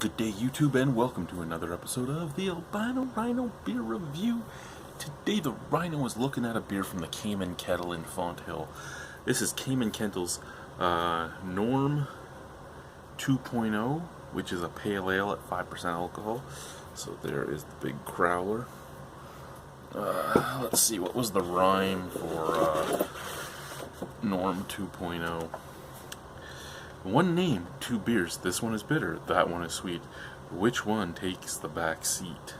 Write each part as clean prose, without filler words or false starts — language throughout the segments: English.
Good day, YouTube, and welcome to another episode of the Albino Rhino Beer Review. Today, the Rhino is looking at a beer from the Kame Kettle in Fonthill. This is Kame Kettle's Norm 2.0, which is a pale ale at 5% alcohol. So there is the big crowler. Let's see, what was the rhyme for Norm 2.0? One name, two beers. This one is bitter, that one is sweet. Which one takes the back seat?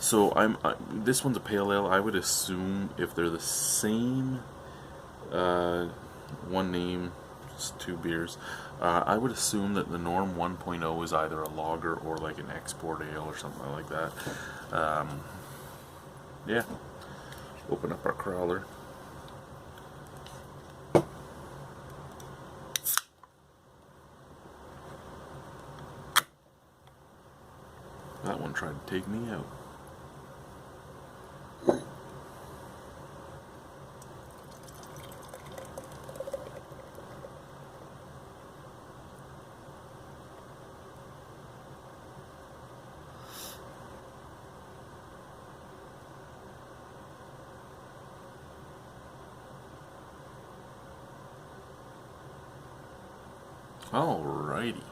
So this one's a pale ale. I would assume if they're the same, one name, two beers, I would assume that the Norm 1.0 is either a lager or like an export ale or something like that. Yeah. Open up our crowler. That one tried to take me out. Alrighty.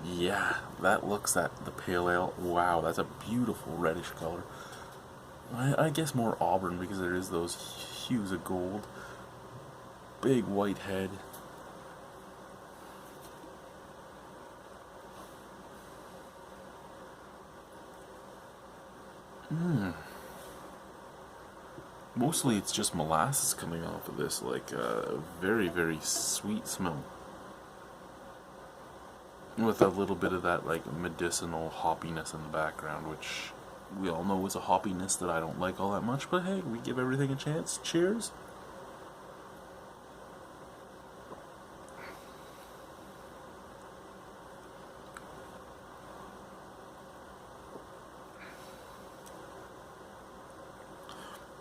Yeah, that looks at the pale ale. Wow, that's a beautiful reddish color. I guess more auburn because there is those hues of gold. Big white head. Mostly it's just molasses coming off of this, like a very, very sweet smell. With a little bit of that like medicinal hoppiness in the background, which we all know is a hoppiness that I don't like all that much, but hey, we give everything a chance. Cheers.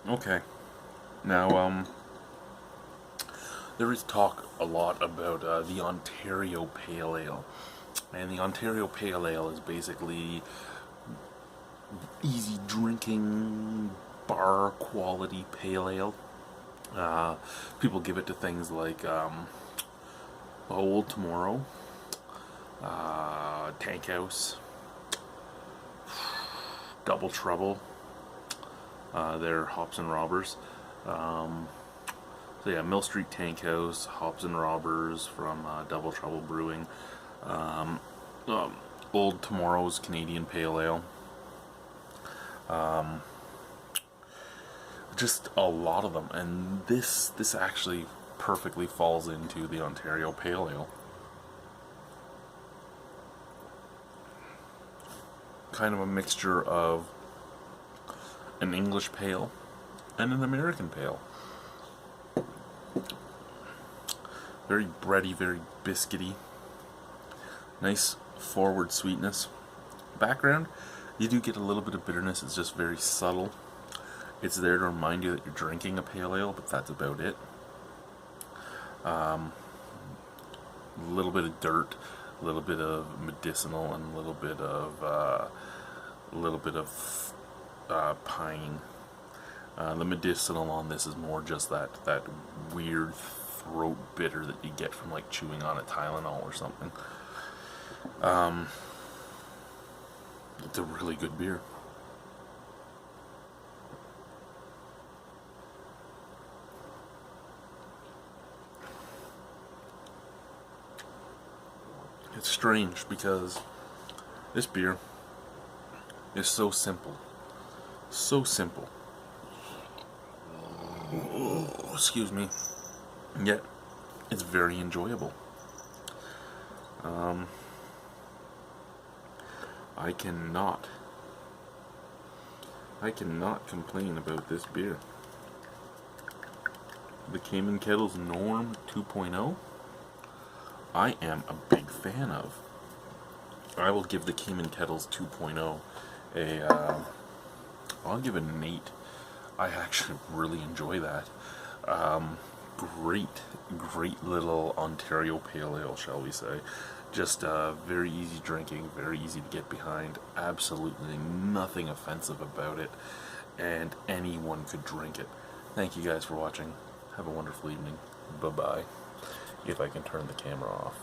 Okay. Now, there is talk a lot about the Ontario Pale Ale. And the Ontario Pale Ale is basically easy drinking, bar quality pale ale. People give it to things like Old Tomorrow, Tank House, Double Trouble. They're Hops and Robbers. So yeah, Mill Street Tank House, Hops and Robbers from Double Trouble Brewing. Old Tomorrow's Canadian Pale Ale. Just a lot of them, and this actually perfectly falls into the Ontario Pale Ale. Kind of a mixture of an English pale and an American pale. Very bready, very biscuity. Nice forward sweetness. Background, you do get a little bit of bitterness. It's just very subtle. It's there to remind you that you're drinking a pale ale, but that's about it. A little bit of dirt, a little bit of medicinal, and a little bit of pine. The medicinal on this is more just that weird throat bitter that you get from like chewing on a Tylenol or something. It's a really good beer. It's strange because this beer is so simple. So simple. Oh, excuse me. Yet, it's very enjoyable. I cannot complain about this beer. The Kame Kettle's Norm 2.0, I am a big fan of. I will give the Kame Kettle's 2.0 I'll give it an 8. I actually really enjoy that. great little Ontario Pale Ale, shall we say. Just very easy drinking, very easy to get behind, absolutely nothing offensive about it, and anyone could drink it. Thank you guys for watching. Have a wonderful evening. Bye-bye. If I can turn the camera off.